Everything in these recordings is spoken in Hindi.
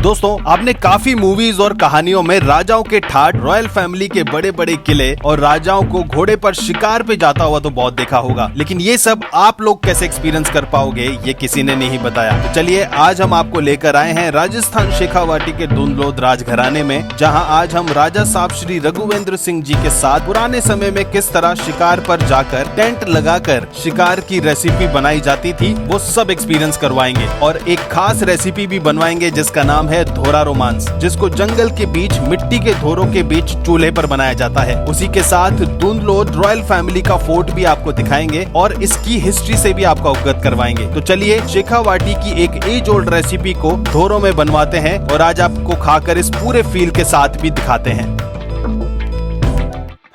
दोस्तों, आपने काफी मूवीज और कहानियों में राजाओं के ठाट, रॉयल फैमिली के बड़े बड़े किले और राजाओं को घोड़े पर शिकार पे जाता हुआ तो बहुत देखा होगा, लेकिन ये सब आप लोग कैसे एक्सपीरियंस कर पाओगे ये किसी ने नहीं बताया। तो चलिए आज हम आपको लेकर आए हैं राजस्थान शेखावाटी के दुंदलोद राजघराने में, जहां आज हम राजा साहब श्री रघुवेंद्र सिंह जी के साथ पुराने समय में किस तरह शिकार पर जाकर टेंट लगाकर शिकार की रेसिपी बनाई जाती थी वो सब एक्सपीरियंस करवाएंगे और एक खास रेसिपी भी बनवाएंगे जिसका नाम है धोरा रोमांस, जिसको जंगल के बीच मिट्टी के धोरों के बीच चूल्हे पर बनाया जाता है। उसी के साथ दुंदलोद रॉयल फैमिली का फोर्ट भी आपको दिखाएंगे और इसकी हिस्ट्री से भी आपको अवगत करवाएंगे। तो चलिए शेखावाटी की एक एज ओल्ड रेसिपी को धोरों में बनवाते हैं और आज आपको खाकर इस पूरे फील के साथ भी दिखाते हैं।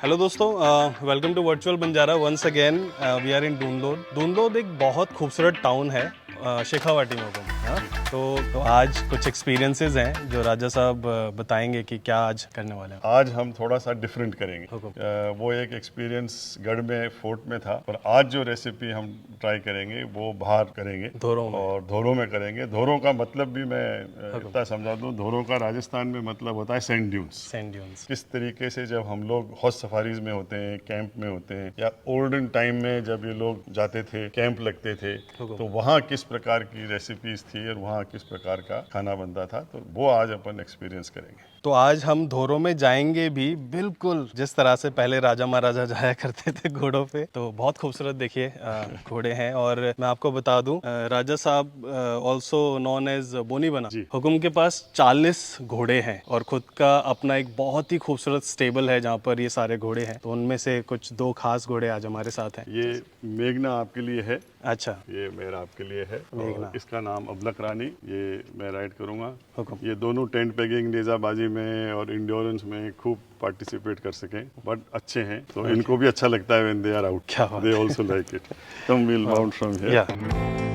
हेलो दोस्तों, welcome to virtual Banjara once again. We are in Dundlod. Dundlod एक बहुत खूबसूरत टाउन है शेखावाटी में। तो आज कुछ एक्सपीरियंसेस हैं जो राजा साहब बताएंगे कि क्या आज करने वाले हैं। आज हम थोड़ा सा डिफरेंट करेंगे। वो एक एक्सपीरियंस गढ़ में फोर्ट में था, पर आज जो रेसिपी हम ट्राई करेंगे वो बाहर करेंगे, धोरों में और धोरों में करेंगे। धोरों का मतलब भी मैं इतना समझा दूं, धोरों का राजस्थान में मतलब होता है सैंड ड्यून्स। सैंड ड्यून्स किस तरीके से जब हम लोग हॉर्स सफारीज में होते हैं, कैंप में होते हैं, या ओल्डन टाइम में जब ये लोग जाते थे, कैंप लगते थे, तो वहाँ किस प्रकार की रेसिपीज थी और वहाँ किस प्रकार का खाना बनता था, तो वो आज अपन एक्सपीरियंस करेंगे। तो आज हम धोरों में जाएंगे भी बिल्कुल जिस तरह से पहले राजा महाराजा जाया करते थे घोड़ों पे। तो बहुत खूबसूरत देखिए घोड़े हैं। और मैं आपको बता दूं, राजा साहब ऑल्सो नॉन एज बोनी बना हुकुम के पास 40 घोड़े हैं और खुद का अपना एक बहुत ही खूबसूरत स्टेबल है जहाँ पर ये सारे घोड़े हैं। तो उनमें से कुछ 2 खास घोड़े आज हमारे साथ हैं। ये मेघना आपके लिए है। अच्छा, ये मेरा आपके लिए है। मेघना, इसका नाम अबलक रानी, ये मैं राइड करूंगा। ये दोनों टेंट पेगिंग, नेजाबाजी में और इंड्योरेंस में खूब पार्टिसिपेट कर सकें, बट अच्छे हैं, तो इनको भी अच्छा लगता है when they are out. They also like it. Come will mount from here.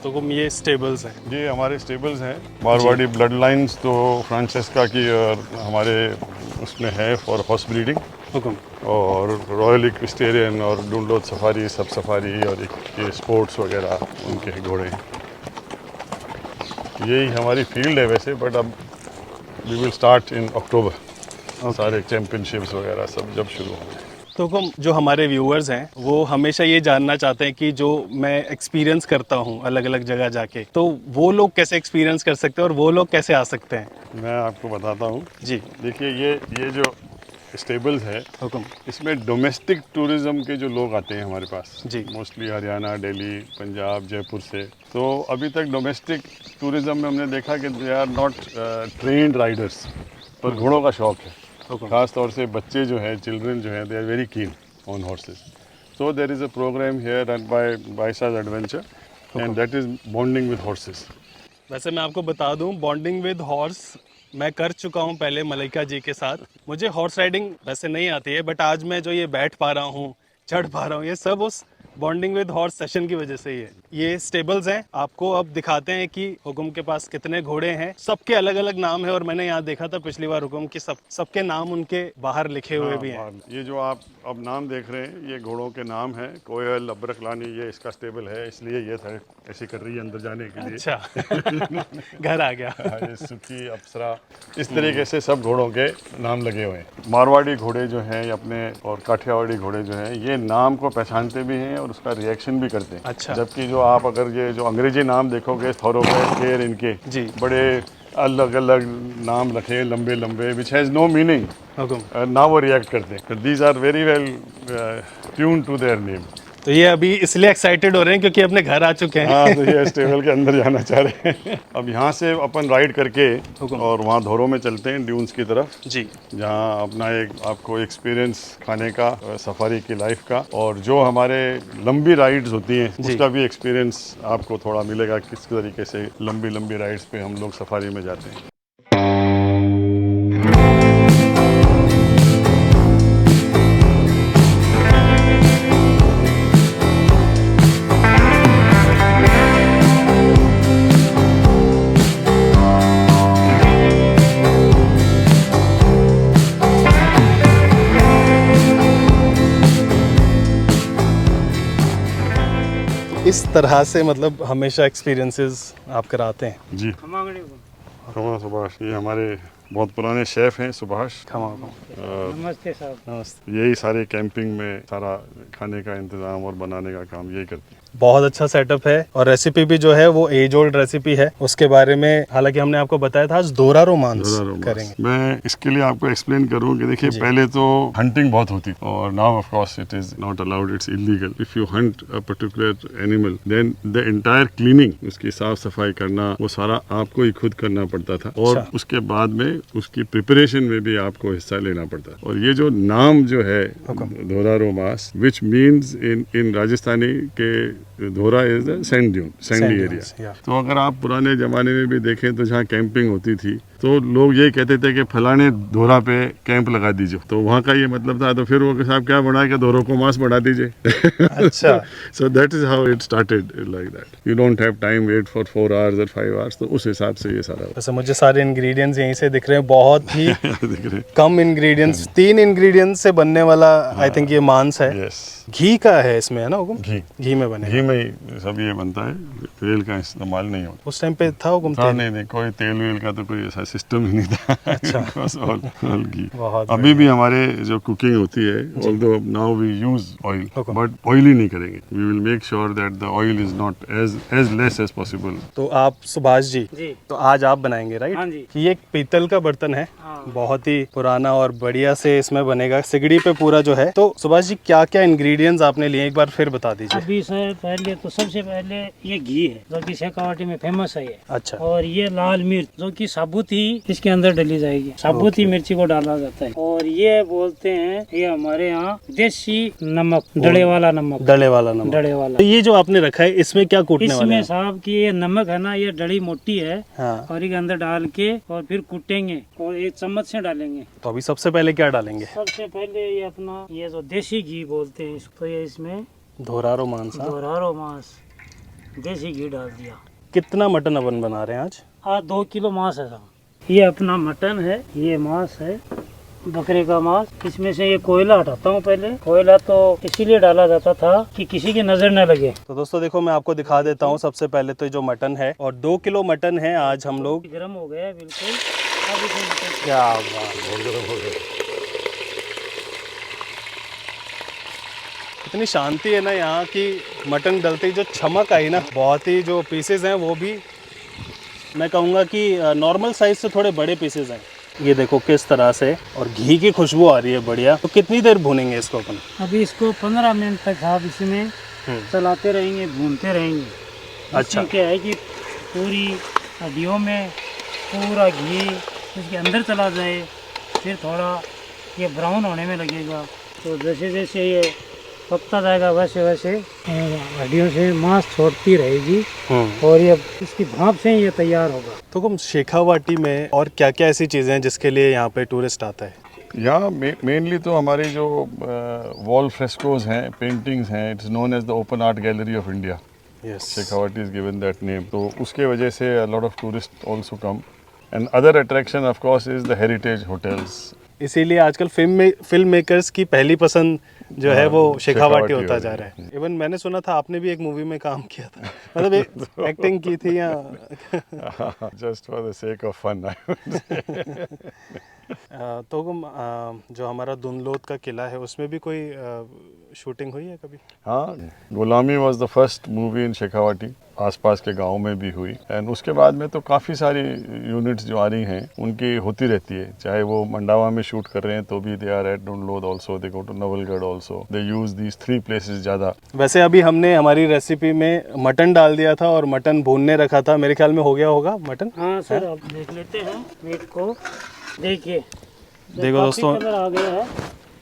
तो ये स्टेबल्स हैं। ये हमारे स्टेबल्स हैं। मारवाड़ी ब्लड लाइन्स तो फ्रांसेस्का की और हमारे उसमें है फॉर हॉर्स ब्रीडिंग, और रॉयल इक्विस्टेरियन और दुंदलोद सफारी, सब सफारी और ये स्पोर्ट्स वगैरह उनके घोड़े हैं। यही हमारी फील्ड है वैसे, बट अब वी विल स्टार्ट इन अक्टूबर। सारे चैम्पियनशिप्स वगैरह सब जब शुरू होंगे। तो जो हमारे व्यूअर्स हैं वो हमेशा ये जानना चाहते हैं कि जो मैं एक्सपीरियंस करता हूँ अलग अलग जगह जाके, तो वो लोग कैसे एक्सपीरियंस कर सकते हैं और वो लोग कैसे आ सकते हैं। मैं आपको बताता हूँ जी। देखिए, ये जो स्टेबल्स है, इसमें डोमेस्टिक टूरिज्म के जो लोग आते हैं हमारे पास जी, मोस्टली हरियाणा, दिल्ली, पंजाब, जयपुर से। तो अभी तक डोमेस्टिक टूरिज्म में हमने देखा कि they are not trained riders, पर घोड़ों का शौक है। खास तौर से बच्चे जो हैं, चिल्ड्रन जो हैं, they are very keen on horses. So there is a program here run by Baisaj adventure, and that is bonding with horses. वैसे मैं आपको बता दूं, बॉन्डिंग विद हॉर्स मैं कर चुका हूं पहले मलाइका जी के साथ। मुझे हॉर्स राइडिंग वैसे नहीं आती है, बट आज मैं जो ये बैठ पा रहा हूँ, चढ़ पा रहा हूँ, ये सब उस बॉन्डिंग विद हॉर्स सेशन की वजह से ही है। ये स्टेबल्स हैं, आपको अब दिखाते हैं कि हुकुम के पास कितने घोड़े हैं। सबके अलग अलग नाम है और मैंने यहाँ देखा था पिछली बार हुकुम की सबके नाम उनके बाहर लिखे हुए भी हैं। ये जो आप अब नाम देख रहे हैं, ये घोड़ों के नाम हैं। कोयल, अबरक लानी, ये इसका स्टेबल है, इसलिए ये ऐसी कर रही है अंदर जाने के लिए। अच्छा घर आ गया। ये सुखी, अप्सरा, इस तरीके से सब घोड़ों के नाम लगे हुए हैं। मारवाड़ी घोड़े जो हैं अपने और काठियावाड़ी घोड़े जो हैं, ये नाम को पहचानते भी हैं और उसका रिएक्शन भी करते हैं। अच्छा। जबकि जो आप अगर ये जो अंग्रेजी नाम देखोगे, थोरोपेर, केर, इनके जी बड़े अलग अलग नाम रखे, लंबे लंबे, विच हैज़ नो मीनिंग, ना वो रिएक्ट करते हैं। These are very well tune to their name. तो ये अभी इसलिए एक्साइटेड हो रहे हैं क्योंकि अपने घर आ चुके हैं। हाँ, तो ये स्टेबल के अंदर जाना चाह रहे हैं। अब यहाँ से अपन राइड करके और वहाँ धोरो में चलते हैं ड्यून्स की तरफ जी। जहाँ अपना एक आपको एक्सपीरियंस खाने का, सफारी की लाइफ का, और जो हमारे लंबी राइड्स होती हैं उसका भी एक्सपीरियंस आपको थोड़ा मिलेगा, किस तरीके से लंबी लंबी राइड्स पे हम लोग सफारी में जाते हैं। इस तरह से मतलब हमेशा एक्सपीरियंसेस आप कराते हैं। जी, खमा सुभाष, ये हमारे बहुत पुराने शेफ हैं सुभाष। खमा नमस्ते साहब। नमस्ते। यही सारे कैंपिंग में सारा खाने का इंतजाम और बनाने का काम यही करते हैं। बहुत अच्छा सेटअप है और रेसिपी भी जो है वो एज ओल्ड रेसिपी है। उसके बारे में हालांकि हमने आपको बताया था आज दोरा रोमांस करेंगे। मैं इसके लिए आपको एक्सप्लेन करूं कि देखिए पहले तो हंटिंग बहुत होती और now of course it is not allowed, it's illegal. If you hunt a particular animal then the entire cleaning, उसकी साफ सफाई करना, वो सारा आपको ही खुद करना पड़ता था और उसके बाद में उसकी प्रिपरेशन में भी आपको हिस्सा लेना पड़ता है। और ये जो नाम जो है दोरा रोमास, विच मीन्स इन राजस्थानी के dhora is the sand dune, sandy area. तो अगर आप पुराने जमाने में भी देखें तो जहाँ कैंपिंग होती थी तो लोग ये कहते थे कि फलाने धोरा पे कैंप लगा दीजिए, तो वहाँ का ये मतलब था। तो फिर वो साहब क्या बनाया कि धोरों को मांस बढ़ा दीजिए। अच्छा। So that is how it started like that. You don't have time wait for 4 hours और 5 hours, तो उस हिसाब से ये सारा वैसे मुझे सारे इंग्रेडिएंट्स यहीं से दिख रहे हैं, बहुत ही दिख रहे हैं। कम इंग्रेडिएंट्स, 3 इंग्रेडिएंट्स से बनने वाला आई थिंक ये मांस है। यस, घी का है इसमें, है ना हुकुम? घी में बने। घी में ही सब ये बनता है, तेल का इस्तेमाल नहीं होता। उस टाइम पे था हुकुम? नहीं, कोई तेल वेल का तो कोई ऐसा सिस्टम ही नहीं था। अच्छा। all घी। बहुत अभी भी हमारे जो कुकिंग होती है, although now we use oil, but oily नहीं करेंगे। We will make sure that the oil is not as less as possible। तो आप सुभाष जी, जी। तो आज आप बनाएंगे राइट? हाँ जी। ये एक पीतल का बर्तन है, हाँ। बहुत ही पुराना और बढ़िया से इसमें बनेगा, सिगड़ी पे पूरा जो है। तो सुभाष जी क्या क्या इंग्रेडिएंट्स आपने लिए एक बार फिर बता दीजिए। अभी सर पहले तो सबसे पहले ये घी है जो कि शेखावाटी में फेमस है ये। अच्छा। और ये लाल मिर्च जो कि साबुत ही इसके अंदर डली जाएगी, साबुत ही मिर्ची को डाला जाता है। और ये बोलते हैं ये हमारे यहाँ देसी नमक, डले वाला नमक। डले वाला नमक। डले वाला। तो ये जो आपने रखा है इसमें क्या कूटने वाले इसमें हैं? साहब की ये नमक है ना, ये डली मोटी है। हाँ। और इसके अंदर डाल के और फिर कूटेंगे और एक चम्मच से डालेंगे। तो अभी सबसे पहले क्या डालेंगे? सबसे पहले ये अपना ये जो देसी घी बोलते हैं इसको, ये इसमें धोरा रोमांस। दोरारो मांस देसी घी डाल दिया। कितना मटन अपन बना रहे हैं आज? 2 किलो मांस है साहब। ये अपना मटन है, ये मांस है बकरे का मांस। इसमें से ये कोयला हटाता हूँ पहले। कोयला तो इसीलिए डाला जाता था कि किसी की नजर न लगे। तो दोस्तों देखो मैं आपको दिखा देता हूँ। सबसे पहले तो जो मटन है और 2 किलो मटन है आज हम लोग। गर्म हो गया है बिल्कुल। अब इसमें क्या बात, बहुत गर्म हो गया। इतनी शांति है ना यहाँ की। मटन डलते ही जो चमक आई ना, बहुत ही जो पीसेस हैं वो भी मैं कहूँगा कि नॉर्मल साइज से थोड़े बड़े पीसेस हैं। ये देखो किस तरह से, और घी की खुशबू आ रही है बढ़िया। तो कितनी देर भूनेंगे इसको अपन? अभी इसको 15 मिनट तक आप इसमें चलाते रहेंगे, भूनते रहेंगे। अच्छा। क्या है कि पूरी हड्डियों में पूरा घी इसके अंदर चला जाए, फिर थोड़ा ये ब्राउन होने में लगेगा। तो जैसे जैसे ये पकता जाएगा वैसे वैसे हड्डियों से मांस छोड़ती रहेगी और ये इसकी भाप से ये तैयार होगा। तो हम शेखावाटी में और क्या क्या ऐसी चीज़ें हैं जिसके लिए यहाँ पे टूरिस्ट आता है? यहाँ मेनली तो हमारे जो वॉल फ्रेस्कोज हैं, पेंटिंग्स हैं, it's known as the open art gallery of India. Yes, Shekhawati is given that name. तो उसके वजह से a lot of tourist also come and other attraction of course is the heritage hotels. इसीलिए आजकल फिल्म मेकर्स की पहली पसंद जो है वो शेखावाटी होता जा रहा है। इवन मैंने सुना था आपने भी एक मूवी में काम किया था, मतलब एक्टिंग की थी या just for the sake of fun. तो जो हमारा दुनलोद का किला है उसमें भी कोई शूटिंग हुई है कभी? हाँ, गुलामी वाज द फर्स्ट मूवी इन शेखावाटी, आसपास के गांव में भी हुई। एंड उसके बाद में तो काफ़ी सारी यूनिट्स जो आ रही हैं उनकी होती रहती है, चाहे वो मंडावा में शूट कर रहे हैं तो भी they are at Dundlod also, they go to Nawalgarh also, they use these 3 places ज़्यादा। वैसे अभी हमने हमारी रेसिपी में मटन डाल दिया था और मटन भूनने रखा था, मेरे ख्याल में हो गया होगा मटन। हाँ सर, अब देख लेते हैं मीट को। देखिए देखो दोस्तों, कलर आ गया है,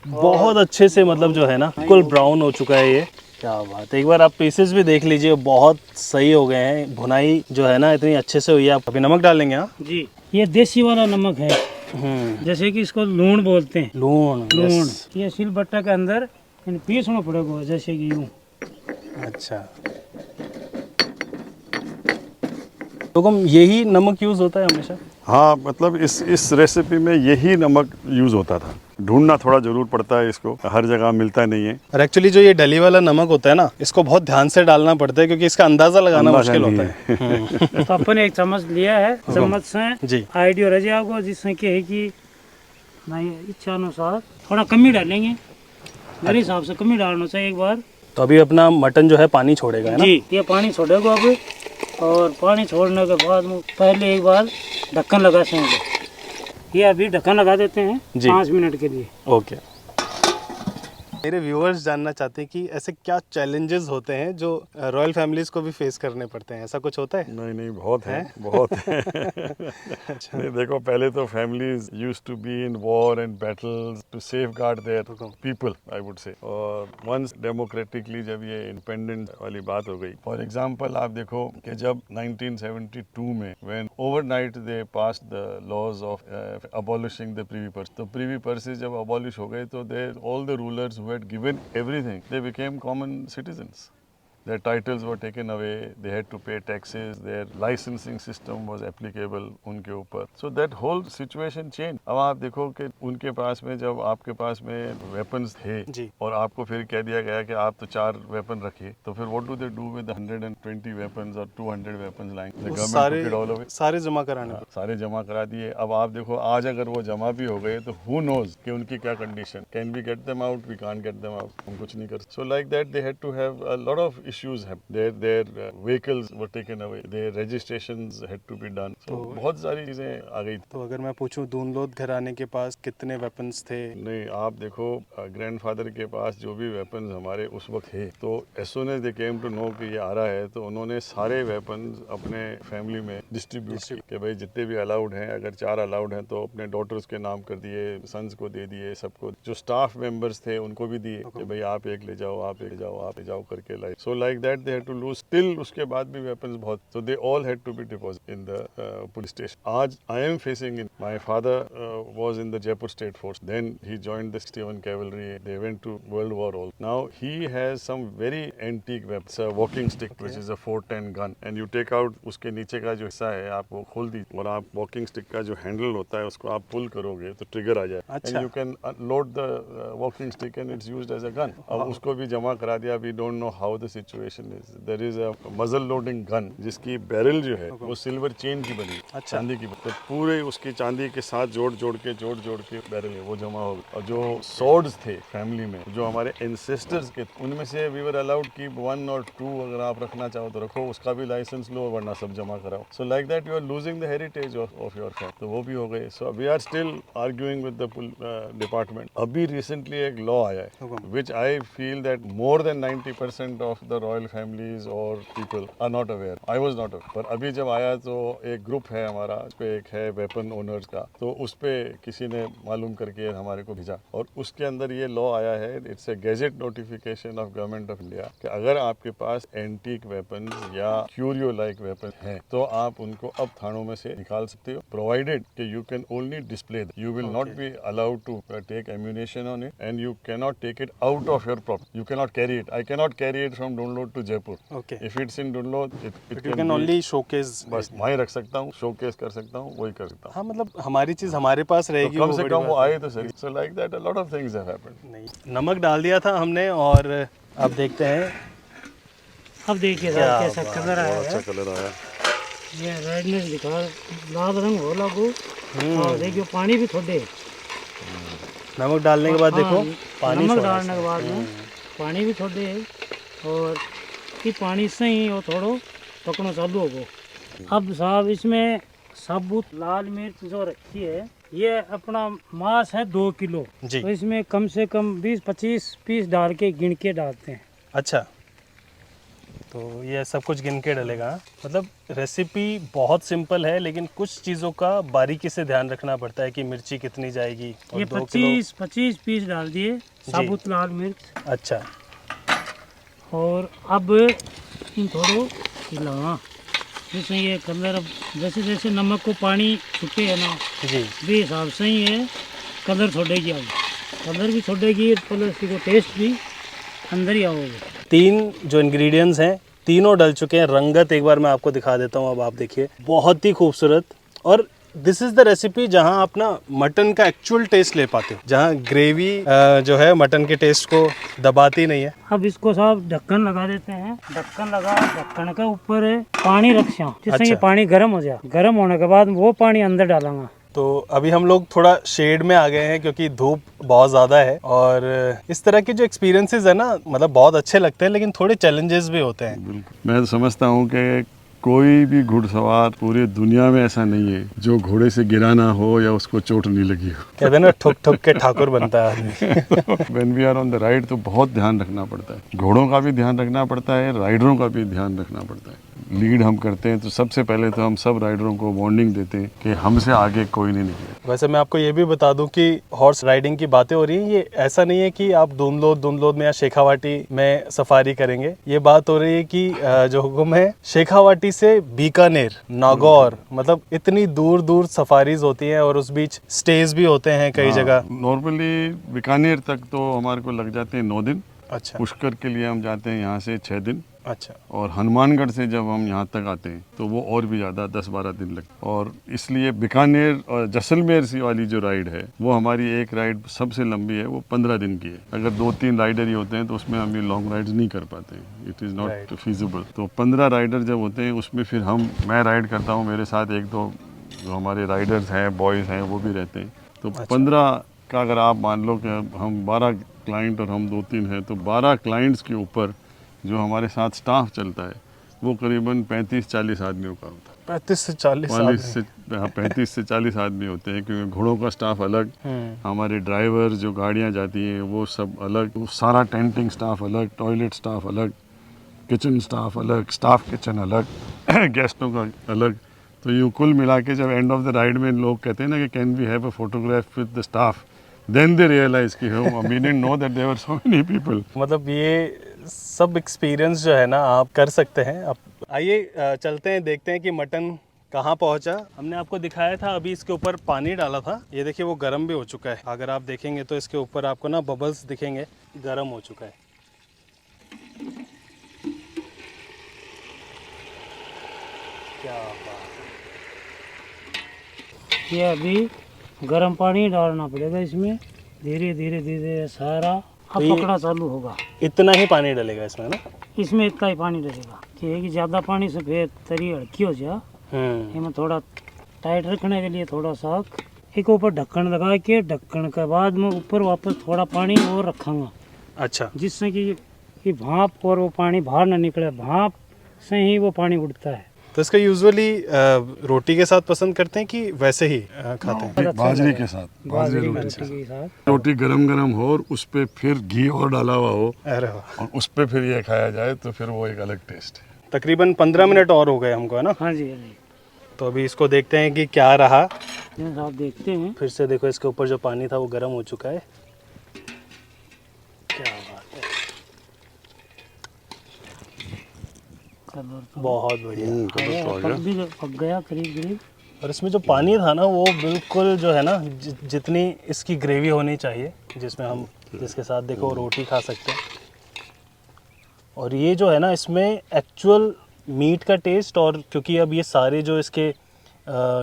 बहुत अच्छे से मतलब जो है ना बिल्कुल ब्राउन हो चुका है ये। क्या बात है, एक बार आप पीसेस भी देख लीजिए, बहुत सही हो गए हैं। भुनाई जो है ना इतनी अच्छे से हुई है। आप अभी नमक डाल लेंगे? हाँ जी, ये देसी वाला नमक है, जैसे कि इसको लूण बोलते हैं। लूण। लूण ये सिलबट्टा के अंदर इन पीसना पड़ेगा, जैसे कि यूं। अच्छा, तो यही नमक यूज होता है हमेशा? हाँ, मतलब इस रेसिपी में यही नमक यूज होता था। ढूंढना थोड़ा जरूर पड़ता है, इसको हर जगह मिलता नहीं है। और एक्चुअली जो ये डली वाला नमक होता है ना, इसको बहुत ध्यान से डालना पड़ता है क्योंकि इसका अंदाजा लगाना मुश्किल होता है। तो अपन एक चम्मच लिया है, चम्मच से जी आइडिया रह जाएगा, जिससे कि है कि नहीं, इच्छा अनुसार थोड़ा कम ही डालेंगे, मेरे हिसाब से कम ही डालना चाहिए एक बार। तो अभी अपना मटन जो है पानी छोड़ेगा, है ना? जी, ये पानी छोड़ेगा अब, और पानी छोड़ने के बाद पहले एक बार ढक्कन लगा देंगे। ये अभी ढक्कन लगा देते हैं 5 मिनट के लिए। ओके। मेरे व्यूअर्स जानना चाहते हैं कि ऐसे क्या चैलेंजेस होते हैं जो रॉयल फैमिलीज को भी फेस करने पड़ते हैं, ऐसा कुछ होता है? नहीं, बहुत है, बहुत है। नहीं, देखो, पहले तो families used to be in war and battles to safeguard their people, I would say. और वंस डेमोक्रेटिकली जब ये इंडिपेंडेंट वाली बात हो गई, फॉर एग्जांपल आप देखो कि जब 1972 में when overnight they passed the laws of abolishing the privy purse, तो प्रीवी पर्सेस जब अबॉलिश हो गए तो they all the rulers who had given everything, they became common citizens. Their titles were taken away, they had to pay taxes, their licensing system was applicable उनके ऊपर. So that whole situation changed. अब आप देखो कि उनके पास में, जब आपके पास में weapons थे जी। और आपको फिर कह दिया गया कि आप तो 4 weapon रखिए, तो फिर what do they do with the 120 weapons or 200 weapons lying? The government took it all away. सारे जमा कराने। सारे जमा करा दिए। अब आप देखो, आज अगर वो जमा भी हो गए तो who knows कि उनकी क्या condition, can we get them out, we can't get them out, हम कुछ नहीं कर सकते। So like that they had to have a lot of issues have their vehicles were taken away, their registrations had to be done, so बहुत सारी चीजें आ गई। तो अगर मैं पूछूं दुनलोद घराने के पास कितने वेपन्स थे? नहीं, आप देखो, ग्रैंडफादर के पास जो भी वेपन्स हमारे उस वक्त थे, तो as soon as they came to know कि ये आ रहा है, तो उन्होंने सारे वेपन्स अपने फैमिली में डिस्ट्रीब्यूट किए कि भाई जितने भी अलाउड हैं, अगर 4 अलाउड हैं तो अपने डॉटर्स के नाम कर दिए, सन्स को दे दिए, सबको। जो स्टाफ मेंबर्स थे उनको भी दिए कि भाई आप एक ले जाओ, आप एक ले जाओ, आप ले जाओ करके like. So like that they had to lose still. उसके बाद भी वेपन्स बहुत, so they all had to be deposited in the police station. आज I am facing in, my father was in the Jaipur State Force, then he joined the 61 Cavalry, they went to World War all. Now he has some very antique weapons, a walking stick which is a 410 gun, and you take out उसके नीचे का जो हिस्सा है आप वो खोल दीजिए और आप walking stick का जो हैंडल होता है उसको आप पुल करोगे तो ट्रिगर आ जाए, and you can load the walking stick and it's used as a gun. अब उसको भी जमा करा दिया। We don't know how the situation is. There is a muzzle loading gun जिसकी बैरल जो है वो सिल्वर चेन की बनी, चांदी की, तो पूरे उसकी चांदी के साथ जोड़ जोड़ के बैरल है वो जमा हो गई। और जो सॉर्ड्स थे फैमिली में, जो हमारे एंसेस्टर्स के, उनमें से वी वर अलाउड की 1 और 2 अगर आप रखना चाहो तो रखो, उसका भी लाइसेंस लो, वरना सब जमा कराओ। So like that you are losing the heritage of your family, तो वो भी हो गए। So we are still arguing with the department. अभी रिसेंटली एक लॉ आया है which I feel that more than 90% of the royal families और people are not aware. I was not aware, पर अभी जब आया तो एक ग्रुप है हमारा, उस पे एक है वेपन ओनर्स का, तो उस पे किसी ने मालूम करके हमारे को भेजा और उसके अंदर ये लॉ आया है, it's a gazette notification of government of India, कि अगर आपके पास एंटीक वेपन या क्यूरियो लाइक वेपन है तो आप उनको अब थानों में से निकाल सकते हो, प्रोवाइडेड कि you can only display, you will not be allowed to take ammunition on it and you can not take it out of your property, you can not carry it. I can not carry it from Dundlod to Jaipur. If it's in Dundlod it can only showcase, बस वहीं रख सकता हूँ, शोकेस कर सकता हूँ, वही कर सकता हूँ। हाँ, मतलब हमारी चीज हमारे पास रहेगी, तो कम से कम वो आए तो सही। सो like that a lot of things have happened. नहीं, नमक डाल दिया था हमने और अब देखते हैं। अब देखिए सर कैसा कलर आया है। अच्छा कलर आया। ये रेडनेस दिखा, लाल रंग हो लागू। और देखियो पानी भी थोड़े, नमक डालने के बाद देखो हाँ, पानी नमक छोड़ा डालने के बाद में पानी भी थोड़े है। और ये पानी से ही वो थोड़ो पकना चालू होगो। अब साहब इसमें साबुत लाल मिर्च जो रखी है, ये अपना मांस है 2 किलो, जी। तो इसमें कम से कम 20-25 पीस डाल के गिन के डालते हैं। अच्छा, तो ये सब कुछ गिन के डलेगा। मतलब रेसिपी बहुत सिंपल है, लेकिन कुछ चीज़ों का बारीकी से ध्यान रखना पड़ता है कि मिर्ची कितनी जाएगी। और ये 25 पीस डाल दिए साबुत लाल मिर्च। अच्छा, और अब इन थोड़ो हिलाना, जिससे ये कलर, जैसे जैसे नमक को पानी छुटे है ना, जी, भी हिसाब से ही ये कलर छोड़ेगी। अब कलर भी छोड़ेगी, प्लस इसको टेस्ट भी अंदर ही आओगे। 3 जो इंग्रेडिएंट्स हैं तीनों डल चुके हैं। रंगत एक बार मैं आपको दिखा देता हूँ। अब आप देखिए, बहुत ही खूबसूरत। और दिस इज़ द रेसिपी जहाँ आप ना मटन का एक्चुअल टेस्ट ले पाते हो, जहाँ ग्रेवी जो है मटन के टेस्ट को दबाती नहीं है। अब इसको साहब ढक्कन लगा देते हैं। ढक्कन लगा, ढक्कन के ऊपर पानी रखिया, जिससे अच्छा। ये पानी गर्म हो जाए। गर्म होने के बाद वो पानी अंदर डालूंगा। तो अभी हम लोग थोड़ा शेड में आ गए हैं क्योंकि धूप बहुत ज़्यादा है। और इस तरह के जो एक्सपीरियंसेस है ना, मतलब बहुत अच्छे लगते हैं, लेकिन थोड़े चैलेंजेस भी होते हैं। बिल्कुल, मैं तो समझता हूँ कि कोई भी घुड़सवार पूरी दुनिया में ऐसा नहीं है जो घोड़े से गिरा ना हो या उसको चोट नहीं लगी हो। कहते हैं ना, ठुक ठुक के ठाकुर बनता है आदमी। When we are on the ride तो बहुत ध्यान रखना पड़ता है, घोड़ों का भी ध्यान रखना पड़ता है, राइडरों का भी ध्यान रखना पड़ता है। लीड हम करते हैं तो सबसे पहले तो हम सब राइडरों को वार्निंग देते हैं कि हमसे आगे कोई नहीं निकले। वैसे मैं आपको ये भी बता दूं कि हॉर्स राइडिंग की बातें हो रही हैं, ये ऐसा नहीं है कि आप दुमलोद में या शेखावाटी में सफारी करेंगे। ये बात हो रही है कि जो हुक्म है शेखावाटी से बीकानेर, नागौर, मतलब इतनी दूर दूर सफारीज होती हैं और उस बीच स्टेज भी होते हैं कई जगह। नॉर्मली बीकानेर तक तो हमारे को लग जाते हैं 9 दिन। अच्छा, पुष्कर के लिए हम जाते हैं यहाँ से 6 दिन। अच्छा, और हनुमानगढ़ से जब हम यहाँ तक आते हैं तो वो और भी ज़्यादा 10-12 दिन लगते। और इसलिए बीकानेर और जैसलमेर सी वाली जो राइड है वो हमारी एक राइड सबसे लंबी है, वो 15 दिन की है। अगर 2-3 राइडर ही होते हैं तो उसमें हम ये लॉन्ग राइड्स नहीं कर पाते हैं, इट इज़ नॉट फीजिबल। तो 15 राइडर जब होते हैं उसमें फिर मैं राइड करता हूँ, मेरे साथ 1-2 जो हमारे राइडर्स हैं, बॉयज़ हैं, वो भी रहते हैं। तो 15 का अगर आप मान लो कि हम 12 क्लाइंट और हम 2-3 हैं, तो 12 क्लाइंट्स के ऊपर जो हमारे साथ स्टाफ चलता है वो करीबन 35-40 आदमियों का होता है। 35 से 40 35 से 40 आदमी होते हैं, क्योंकि घोड़ों का स्टाफ अलग, हमारे ड्राइवर जो गाड़ियाँ जाती हैं वो सब अलग, वो सारा टेंटिंग स्टाफ अलग, टॉयलेट स्टाफ अलग, किचन स्टाफ अलग, स्टाफ किचन अलग, गेस्टों का अलग। तो यूँ कुल मिला के जब एंड ऑफ द राइड में लोग कहते हैं ना कि can we have a photograph with the staff, then they realize कि we didn't know that there were so many people. मतलब ये सब एक्सपीरियंस जो है ना आप कर सकते हैं। अब आइए चलते हैं, देखते हैं कि मटन कहाँ पहुँचा। हमने आपको दिखाया था, अभी इसके ऊपर पानी डाला था, ये देखिए वो गर्म भी हो चुका है। अगर आप देखेंगे तो इसके ऊपर आपको ना बबल्स दिखेंगे, गर्म हो चुका है। क्या बात है। ये अभी गर्म पानी डालना पड़ेगा इसमें, धीरे धीरे धीरे सारा अब तो पकड़ा चालू होगा। इतना ही पानी डलेगा इसमें ना? इसमें इतना ही पानी डलेगा कि ज़्यादा पानी से फिर तरी हल्की हो जाए। इसमें थोड़ा टाइट रखने के लिए थोड़ा सा एक ऊपर ढक्कन लगा के, ढक्कन के बाद में ऊपर वापस थोड़ा पानी और रखूँगा। अच्छा, जिससे कि भाप और वो पानी बाहर ना निकले, भाप से ही वो पानी उड़ता है। तो इसका यूजुअली रोटी के साथ पसंद करते हैं कि वैसे ही खाते हैं? बाजरे के साथ, बाजरे बाजरे की रोटी रोटी के साथ। रोटी गरम गरम हो और उस पर फिर घी और डाला हुआ हो अरे वाह, और उस पर फिर ये खाया जाए तो फिर वो एक अलग टेस्ट है। तकरीबन 15 मिनट और हो गए हमको, है ना? हाँ जी, हाँ जी। तो अभी इसको देखते हैं कि क्या रहा। आप देखते हैं, फिर से देखो, इसके ऊपर जो पानी था वो गर्म हो चुका है। क्या बात है, कलर तो बहुत बढ़िया। पक गया करीब करीब। और इसमें जो पानी था ना वो बिल्कुल जो है ना जितनी इसकी ग्रेवी होनी चाहिए, जिसमें हम जिसके साथ देखो रोटी खा सकते हैं। और ये जो है ना इसमें एक्चुअल मीट का टेस्ट, और क्योंकि अब ये सारे जो इसके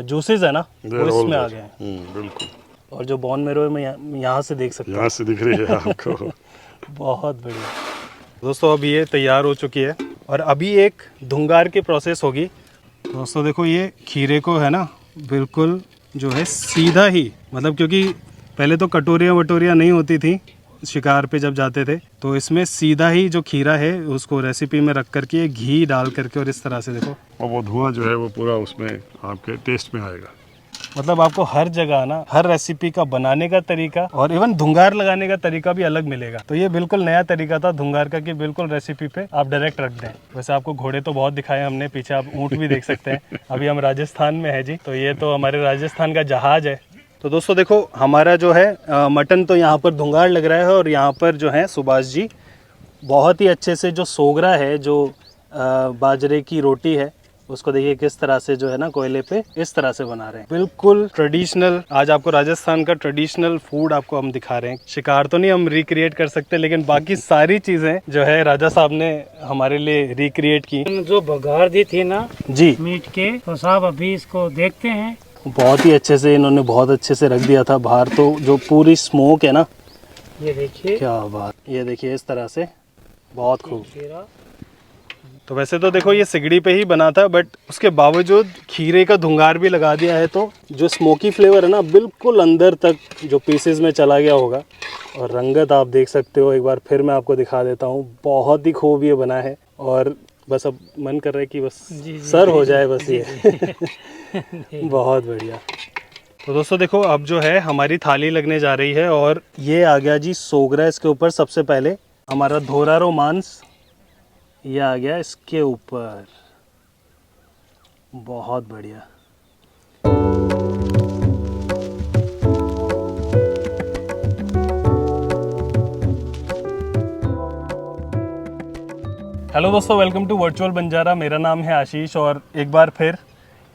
जूसेस है ना वो इसमें आ गए हैं। बिल्कुल। और जो बोन मेरो में यहाँ से देख सकते यहाँ से दिख रही है आपको। हैं। बहुत बढ़िया दोस्तों, अब ये तैयार हो चुकी है और अभी एक धुंगार की प्रोसेस होगी। दोस्तों देखो ये खीरे को है ना बिल्कुल जो है सीधा ही, मतलब क्योंकि पहले तो कटोरियाँ वटोरियाँ नहीं होती थी शिकार पे जब जाते थे, तो इसमें सीधा ही जो खीरा है उसको रेसिपी में रख करके घी डाल करके और इस तरह से देखो, और वो धुआं जो है वो पूरा उसमें आपके टेस्ट में आएगा। मतलब आपको हर जगह ना हर रेसिपी का बनाने का तरीका और इवन धुंगार लगाने का तरीका भी अलग मिलेगा। तो ये बिल्कुल नया तरीका था धुंगार का कि बिल्कुल रेसिपी पे आप डायरेक्ट रख दें। वैसे आपको घोड़े तो बहुत दिखाए हमने, पीछे आप ऊँट भी देख सकते हैं। अभी हम राजस्थान में है जी, तो ये तो हमारे राजस्थान का जहाज है। तो दोस्तों देखो हमारा जो है मटन तो यहाँ पर धुंगार लग रहा है और यहाँ पर जो है सुभाष जी बहुत ही अच्छे से जो सोगरा है, जो बाजरे की रोटी है, उसको देखिए किस तरह से जो है ना कोयले पे इस तरह से बना रहे हैं। बिल्कुल ट्रेडिशनल, आज आपको राजस्थान का ट्रेडिशनल फूड आपको हम दिखा रहे हैं। शिकार तो नहीं हम रिक्रिएट कर सकते, लेकिन बाकी सारी चीजें जो है राजा साहब ने हमारे लिए रिक्रिएट की। जो बघार दी थी ना जी मीट के, तो साहब अभी इसको देखते हैं। बहुत ही अच्छे से इन्होंने बहुत अच्छे से रख दिया था बाहर, तो जो पूरी स्मोक है ना, ये देखिए क्या बात, ये देखिए इस तरह से बहुत खूब। खीरा। तो वैसे तो देखो ये सिगड़ी पे ही बना था, बट उसके बावजूद खीरे का धुंगार भी लगा दिया है, तो जो स्मोकी फ्लेवर है ना बिल्कुल अंदर तक जो पीसेस में चला गया होगा। और रंगत आप देख सकते हो, एक बार फिर मैं आपको दिखा देता हूँ, बहुत ही खूब ये बना है। और बस अब मन कर रहा है कि बस सर हो जाए बस ये। बहुत बढ़िया। तो दोस्तों देखो अब जो है हमारी थाली लगने जा रही है और ये आ गया जी सोगरा। इसके ऊपर सबसे पहले हमारा धोरा रोमांस ये आ गया इसके ऊपर, बहुत बढ़िया। हेलो दोस्तों, वेलकम टू वर्चुअल बंजारा। मेरा नाम है आशीष और एक बार फिर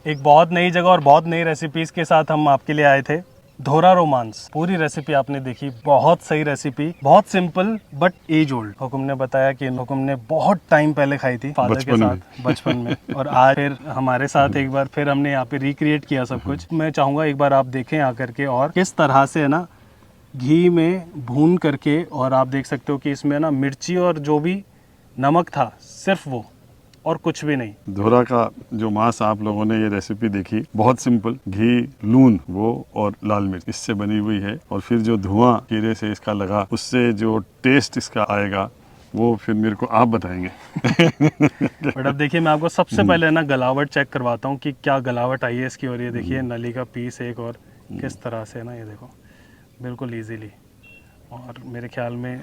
एक बहुत नई जगह और बहुत नई रेसिपीज़ के साथ हम आपके लिए आए थे। धोरा रोमांस पूरी रेसिपी आपने देखी, बहुत सही रेसिपी, बहुत सिंपल बट एज ओल्ड। हुकुम ने बताया कि हुकुम ने बहुत टाइम पहले खाई थी फादर के साथ बचपन में, और आज फिर हमारे साथ एक बार फिर हमने यहाँ पे रिक्रिएट किया सब कुछ। मैं चाहूँगा एक बार आप देखें आकर के और किस तरह से है ना घी में भून करके, और आप देख सकते हो कि इसमें ना मिर्ची और जो भी नमक था सिर्फ वो, और कुछ भी नहीं। धोरा का जो मांस आप लोगों ने ये रेसिपी देखी, बहुत सिंपल, घी, लून वो और लाल मिर्च, इससे बनी हुई है। और फिर जो धुआं खीरे से इसका लगा, उससे जो टेस्ट इसका आएगा वो फिर मेरे को आप बताएंगे। बट अब देखिए मैं आपको सबसे पहले ना गलावट चेक करवाता हूँ कि क्या गलावट आई है इसकी। और ये देखिए नली का पीस एक, और किस तरह से ना ये देखो बिल्कुल इजीली। और मेरे ख्याल में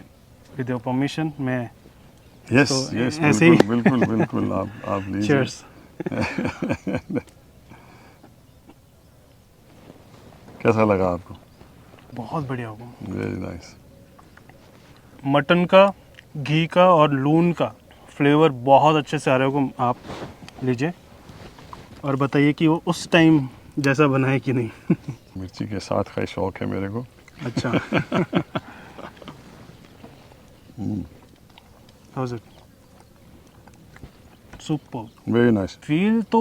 विद योर परमिशन मैं यस तो यस ऐसे ही बिल्कुल बिल्कुल आप लीजिए। चीयर्स। कैसा लगा आपको? बहुत बढ़िया होगा। Very nice. मटन का, घी का और लून का फ्लेवर बहुत अच्छे से आ रहा होगा। आप लीजिए और बताइए कि वो उस टाइम जैसा बना है कि नहीं। मिर्ची के साथ का शौक है मेरे को। अच्छा। How's it? Superb. Very nice. Feel तो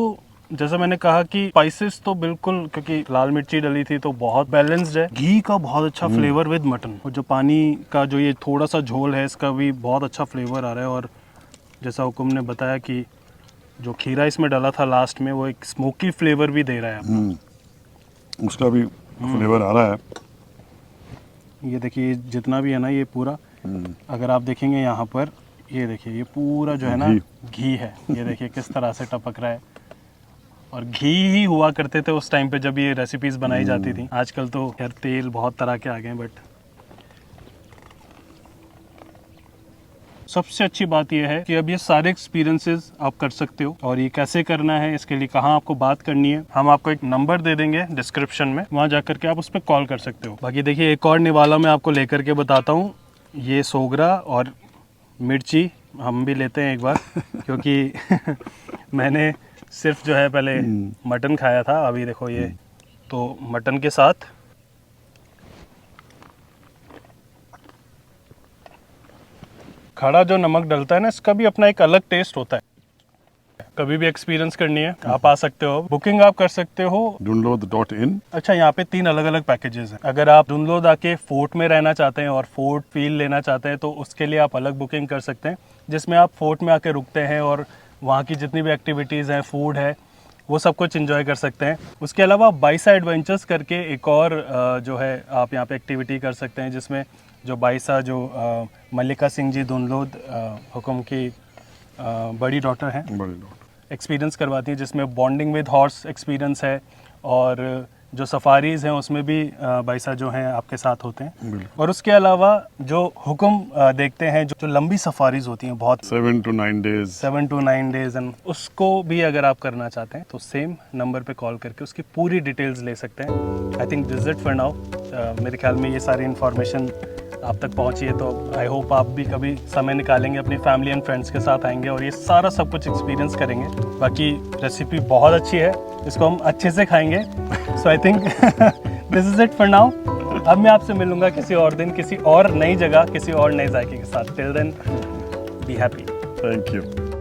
जैसा मैंने कहा कि स्पाइसेस तो बिल्कुल, क्योंकि लाल मिर्ची डली थी तो बहुत बैलेंस्ड है। घी का बहुत अच्छा फ्लेवर विद मटन, और जो पानी का जो ये थोड़ा सा झोल है इसका भी बहुत अच्छा फ्लेवर आ रहा है। और जैसा हुकुम ने बताया कि जो खीरा इसमें डाला था लास्ट में, वो एक स्मोकी फ्लेवर भी दे रहा है। उसका भी फ्लेवर आ रहा है। ये देखिए जितना भी है ना ये पूरा, अगर आप देखेंगे यहाँ पर, ये देखिए ये पूरा जो है ना घी है। ये देखिए किस तरह से टपक रहा है। और घी ही हुआ करते थे उस टाइम पे जब ये रेसिपीज बनाई जाती थी। आजकल तो खैर तेल बहुत तरह के आ गए, बट सबसे अच्छी बात यह है कि अब ये सारे एक्सपीरियंसेस आप कर सकते हो। और ये कैसे करना है, इसके लिए कहाँ आपको बात करनी है, हम आपको एक नंबर दे देंगे डिस्क्रिप्शन में, वहाँ जाकर के आप उस पर कॉल कर सकते हो। बाकी देखिए एक और निवाला मैं आपको लेकर के बताता हूँ। ये सोगरा और मिर्ची हम भी लेते हैं एक बार, क्योंकि मैंने सिर्फ जो है पहले मटन खाया था। अभी देखो ये तो मटन के साथ खड़ा जो नमक डलता है ना, इसका भी अपना एक अलग टेस्ट होता है। कभी भी एक्सपीरियंस करनी है आप आ सकते हो। बुकिंग आप कर सकते हो dunlod.in। अच्छा, यहाँ पे 3 अलग अलग पैकेजेस हैं। अगर आप दुनलोद आके फोर्ट में रहना चाहते हैं और फोर्ट फील लेना चाहते हैं तो उसके लिए आप अलग बुकिंग कर सकते हैं, जिसमें आप फोर्ट में आके रुकते हैं और वहाँ की जितनी भी एक्टिविटीज़ हैं, फूड है, वो सब कुछ एंजॉय कर सकते हैं। उसके अलावा बाइसा एडवेंचर्स करके एक और जो है आप यहाँ पे एक्टिविटी कर सकते हैं, जिसमें जो बाइसा जो मल्लिका सिंह जी दुनलोद हुकुम की बड़ी डॉटर हैं, एक्सपीरियंस करवाती हैं, जिसमें बॉन्डिंग विद हॉर्स एक्सपीरियंस है, और जो सफारीज़ हैं उसमें भी बाइसा जो हैं आपके साथ होते हैं। और उसके अलावा जो हुक्म देखते हैं, जो लंबी सफारीज़ होती हैं बहुत 7 to 9 days एंड उसको भी अगर आप करना चाहते हैं तो सेम नंबर पे कॉल करके उसकी पूरी डिटेल्स ले सकते हैं। आई think this it for now. मेरे ख्याल में ये सारी इन्फॉर्मेशन आप तक पहुंची है, तो आई होप आप भी कभी समय निकालेंगे, अपनी फैमिली एंड फ्रेंड्स के साथ आएंगे और ये सारा सब कुछ एक्सपीरियंस करेंगे। बाकी रेसिपी बहुत अच्छी है, इसको हम अच्छे से खाएंगे। So I think this is it for now. अब मैं आपसे मिलूंगा किसी और दिन, किसी और नई जगह, किसी और नए जायके के साथ। Till then be happy. Thank you.